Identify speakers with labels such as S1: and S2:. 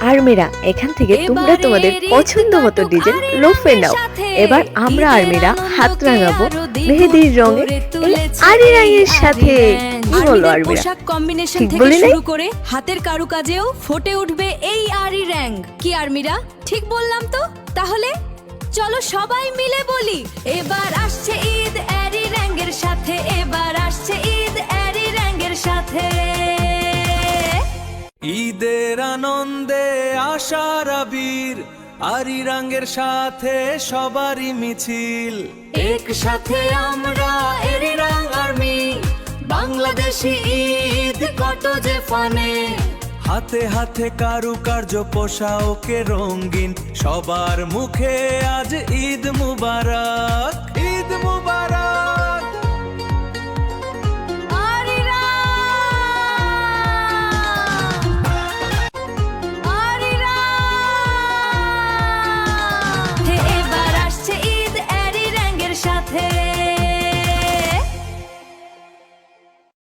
S1: আর্মিরা এখান থেকে তোমরা তোমাদের পছন্দ মতো ডিজাইন লোফে নাও। এবার আমরা আর্মিরা হাত রাঙাবো মেহেদির রঙে এই আরি রঙের সাথে। কি বলো আর্মিরা,
S2: পোশাক কম্বিনেশন
S1: ঠিক
S2: থেকে
S1: বলি নাই?
S2: শুরু করে হাতের কারুকাজেও ফুটে উঠবে এই আরি রং। কি আর্মিরা ঠিক বললাম তো? তাহলে চলো সবাই মিলে বলি, এবার আসছে ঈদ আরি রঙের সাথে, এবার আসছে ঈদ আরি রঙের সাথে।
S3: ঈদের আনন্দে আশার আবির, আরি রঙের সাথে সবারই মিছিল।
S2: একসাথে আমরা এরি রং আর্মি, বাংলাদেশি ঈদ কত যে ফানে।
S3: হাতে হাতে কারুকার্য পোশাকে রঙিন, সবার মুখে আজ ঈদ মুবারক, ঈদ মুবারক।